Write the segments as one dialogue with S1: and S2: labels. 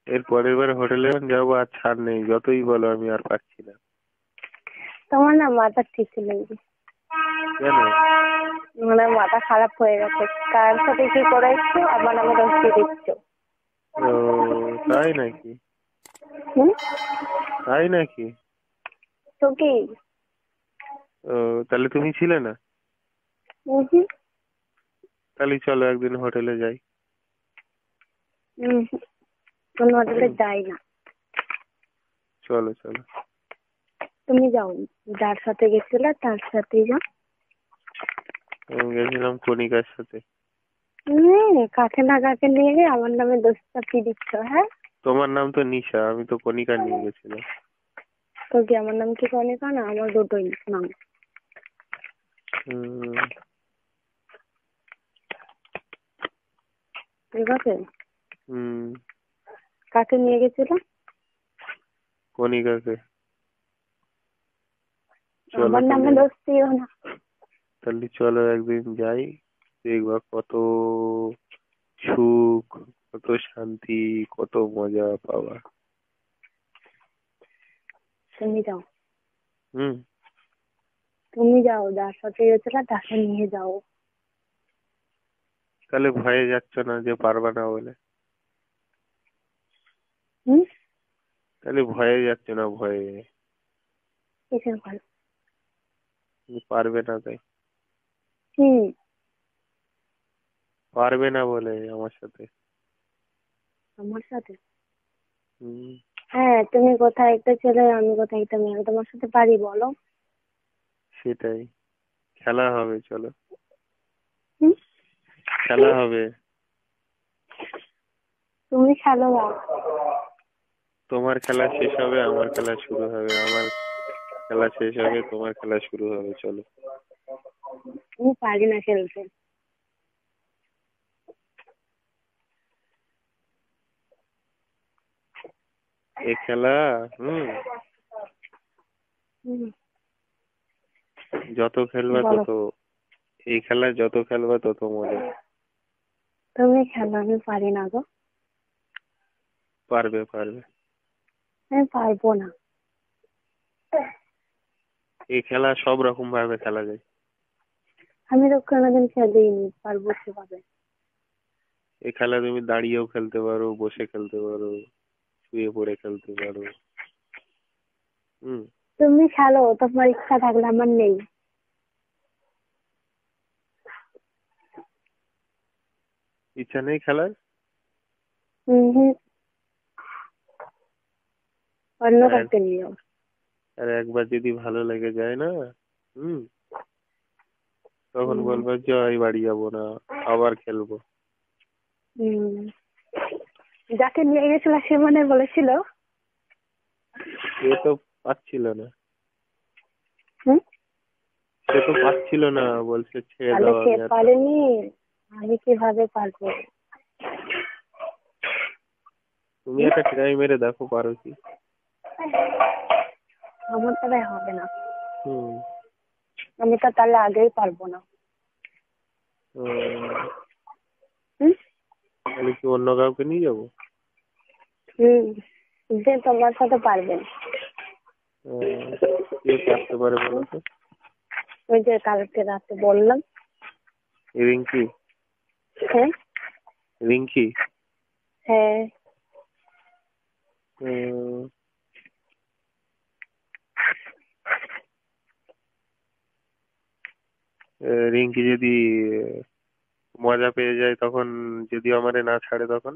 S1: এর পরের বার হোটেলে যখন যাবো আর ছাড় নেই, যতই বলো আমি আর পাচ্ছি না।
S2: তোমার না মাথা ঠিক নেই,
S1: কেন?
S2: মানে মাথা খারাপ হয়ে গেছে। কার সাথে কি করে এসছো, আমার নামে দোষ দিয়ে দিচ্ছ।
S1: ও তাই নাকি?
S2: হুম,
S1: তাই নাকি?
S2: তো কি?
S1: ও তাহলে তুমি ছিলে না?
S2: হুম
S1: তাহলে চলো একদিন হোটেলে যাই।
S2: হুম, কোনো হোটেলে
S1: হুম,
S2: যাই না।
S1: চলো চলো।
S2: তুমি যাও, যার সাথে গেছিলে তার সাথেই যাও।
S1: আমি গেছিলাম কণিকার সাথে।
S2: কাকে না কাকে নিয়ে গিয়ে আমার নামে দোষ চাপিয়ে দিচ্ছ, হ্যাঁ?
S1: তোমার নাম তো নিশা, আমি তো কণিকা নিয়ে গেছিলাম।
S2: তো কি আমার নাম কি কনিকা না? আমার দুটোই নাম।
S1: হুম।
S2: ঠিক আছে।
S1: হুম।
S2: কাকে নিয়ে গেছিল?
S1: কণিকাকে। চলো
S2: আমার নামে
S1: তাহলে।
S2: দোষ দিও না।
S1: তাহলে চলো একদিন যাই, দেখবা কত সুখ, কত শান্তি, কত মজা পাবা।
S2: তুমি যাও,
S1: হুম।
S2: তুমি যাও, যার সাথে গেছিল তাকে নিয়ে যাও।
S1: তাহলে ভয়ে যাচ্ছ না যে পারবা না বলে?
S2: হুম,
S1: তাহলে ভয়ে যাচ্ছ না, ভয়ে?
S2: কিসের ভালো?
S1: পারবে না তাই?
S2: হুম,
S1: পারবে না বলে আমার সাথে?
S2: আমার সাথে?
S1: হুম।
S2: হ্যাঁ, তুমি কোথায় একটা ছেলে, আমি কোথায় একটা মেয়ে, আমি তোমার সাথে পারি বলো?
S1: সেটাই, খেলা হবে চলো।
S2: হুম,
S1: খেলা হবে।
S2: তুমি খেলো না।
S1: তোমার খেলা শেষ হবে, আমার খেলা শুরু হবে, আমার খেলা শেষ হবে, তোমার খেলা শুরু হবে, চলো।
S2: আমি পারি না খেলতে।
S1: এই খেলা, হুম,
S2: হুম,
S1: যত খেলবা
S2: বলো।
S1: তত, এই খেলা যত খেলবা তত মজা।
S2: তুমি খেলো, আমি পারি না গো।
S1: পারবে পারবে।
S2: আমি পারবো না।
S1: এই খেলা সব রকম ভাবে খেলা যায়।
S2: আমি তো কোনোদিন খেলিনি, পারবো কিভাবে?
S1: এই খেলা তুমি দাঁড়িয়েও খেলতে পারো, বসে খেলতে পারো, শুয়ে পড়ে খেলতে পারো। হুম।
S2: তুমি খেলো, তোমার ইচ্ছা থাকলে, আমার নেই।
S1: ইচ্ছা নেই খেলার?
S2: হুম হুম, অন্য
S1: আর
S2: কাউকে নিয়ে যাও।
S1: আর একবার যদি ভালো লেগে যায় না, হুম, তখন
S2: হুম
S1: বলবো জয়, বাড়ি যাবো না, আবার খেলবো।
S2: হুম, যাকে নিয়ে গেছিল সে মনে হয় বলেছিল।
S1: সে তো পাচ্ছিল না।
S2: হুম,
S1: সে তো পাচ্ছিল না, বলছে ছেড়ে
S2: তাহলে
S1: দাও,
S2: সে
S1: আমি আর
S2: পারেনি, আমি কিভাবে পারবো?
S1: তুমি
S2: হুম?
S1: একটা ট্রাই মেরে দেখো পারো কি।
S2: আমার দ্বারাই হবে না।
S1: হুম।
S2: আমি তো তাহলে আগেই পারবো না।
S1: উম,
S2: হুম
S1: তাহলে কি অন্য কাউকে নিয়ে যাবো?
S2: হুম, যে তোমার সাথে পারবেন।
S1: কে পারতে পারে বলো
S2: হুম,
S1: তো?
S2: ওই যে কালকে রাতে বললাম।
S1: রিঙ্কি।
S2: হ্যাঁ
S1: রিঙ্কি।
S2: হ্যাঁ।
S1: উম, রিঙ্কি যদি মজা পেয়ে যায় তখন, যদি আমারে না ছাড়ে তখন?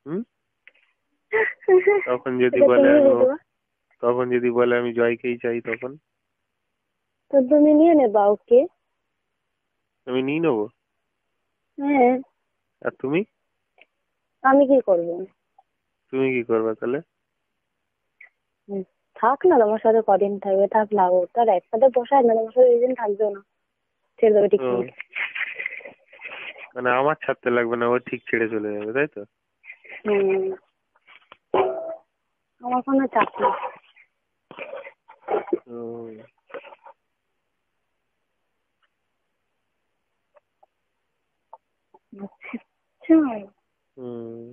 S1: হুম। তখন যদি
S2: এটা
S1: বলে
S2: তুমি
S1: আমি
S2: বুঝবা।
S1: তখন যদি বলে আমি জয়কেই চাই, তখন?
S2: তো তুমি নিয়ে নেবা ওকে।
S1: আমি নিয়ে নেবো।
S2: হ্যাঁ,
S1: আর তুমি?
S2: আমি কি করবো?
S1: তুমি কি করবে তাহলে?
S2: হুম, থাক না, তোমার সাথে কদিন থাকবে, থাক লাগো, তার একসাথে বসায় না, তোমার সাথে দুদিন থাকবেও না, ছেড়ে দেবে ঠিক
S1: ও,
S2: করে।
S1: মানে আমার ছাড়তে লাগবে না, ও ঠিক ছেড়ে চলে যাবে, তাই তো?
S2: হুম, আমার কোনো চাপ নেই।
S1: হুম।
S2: আচ্ছা।
S1: হুম।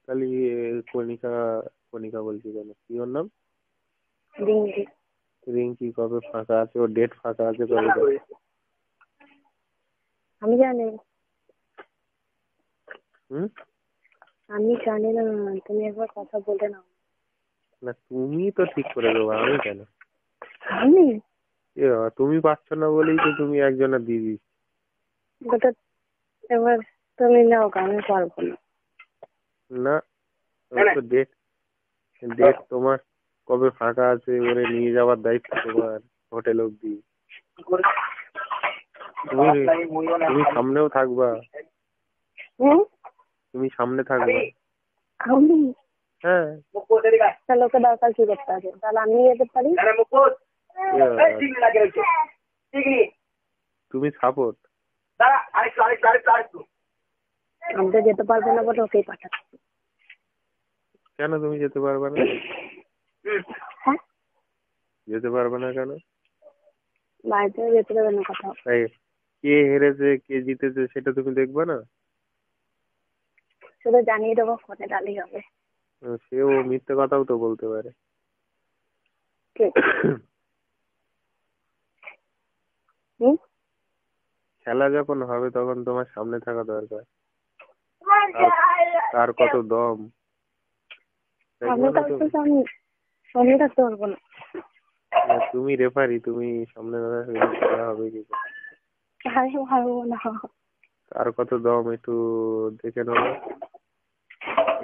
S1: তাহলে কণিকা, কণিকা বলছি কেন, কি ওর নাম?
S2: রিঙ্কি।
S1: রিঙ্কি কবে ফাঁকা আছে? ওর ডেট ফাঁকা আছে কবে?
S2: আমি জানি,
S1: হুম।
S2: আমি জানি না, তুমি একবার কথা বলে নাও।
S1: না তুমি তো ঠিক করে দেবো, আমি কেন?
S2: আমি
S1: এ বাবা, তুমি পারছো না বলেই তো তুমি একজনের দিয়ে দিচ্ছ।
S2: ওটা এবার তুমি নাও, আমি পারবো না।
S1: না, ওর তো ডেট, ডেট তোমার কবে ফাঁকা আছে ওরে নিয়ে যাওয়ার দায়িত্ব তোমার হোটেল অব্দি। তুমি তুমি সামনেও থাকবা,
S2: হুম।
S1: তুমি সামনে থাকবা।
S2: আমি
S1: হ্যাঁ।
S2: তাহলে ওকে দরকার কি করতে আছে? তাহলে আমি যেতে পারি।
S1: এ বাবা, তুমি সাপোর্ট।
S2: আমি তো যেতে পারবো না বলে ওকেই পাঠাচ্ছি।
S1: কেন তুমি যেতে পারবে না?
S2: হ্যাঁ,
S1: যেতে পারবে না কেন?
S2: বাড়িতে যেতে দেবে না কোথাও।
S1: তাই কে হেরেছে কে জিতেছে সেটা তুমি দেখবে না?
S2: শুধু জানিয়ে দেবো, ফোনে ডালেই হবে।
S1: সেও মিথ্যে কথাও তো বলতে পারে।
S2: ঠিক। হুম।
S1: খেলা যখন হবে তখন তোমার সামনে থাকা দরকার। তার কত দম
S2: আমি
S1: দেখবে না
S2: তো
S1: তুমি?
S2: সামনে থাকতে পারবো না।
S1: তুমি রেফারি, তুমি সামনে না থাকলে খেলা হবে কি করে?
S2: আমি পারবো না।
S1: তার কত দম একটু দেখে নেবো।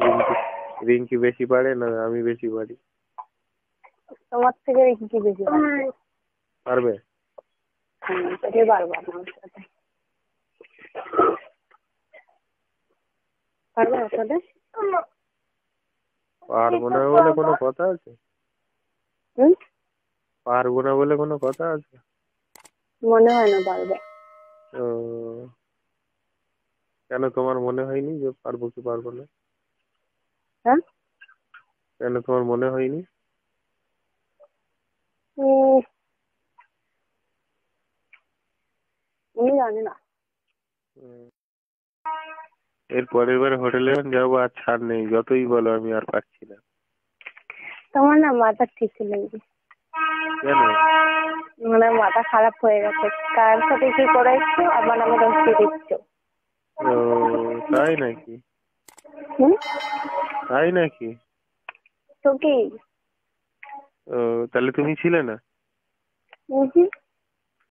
S1: রিঙ্কি, রিঙ্কি বেশি পারে না আমি বেশি পারি?
S2: তোমার থেকে কি বেশি
S1: পারবে?
S2: সেটাই পারবো না ওর সাথে। পারবো ওর সাথে?
S1: পারবো না বলে কোনো কথা আছে?
S2: হুম।
S1: পারবো না বলে কোনো কথা আছে?
S2: মনে হয় না পারবে।
S1: ও, কেন তোমার মনে হয়নি যে পারবো কি পারবো না?
S2: হ্যাঁ।
S1: কেন তোমার মনে হয়নি?
S2: আমি জানি না।
S1: এর পরের বার হোটেলে যাবো আর ছাড় নেই, যতই বলো আমি আর পারছি না।
S2: তোমার না মাথা ঠিক নেই।
S1: কেন?
S2: মানে মাথা খারাপ হয়ে গেছে, কার সাথে কি করাইছো আবার আমি দোষ দিয়ে দিচ্ছ।
S1: ও, তাই নাকি?
S2: হুম।
S1: তাই নাকি?
S2: তো কি?
S1: ও, তাহলে তুমি ছিলে না?
S2: হুম।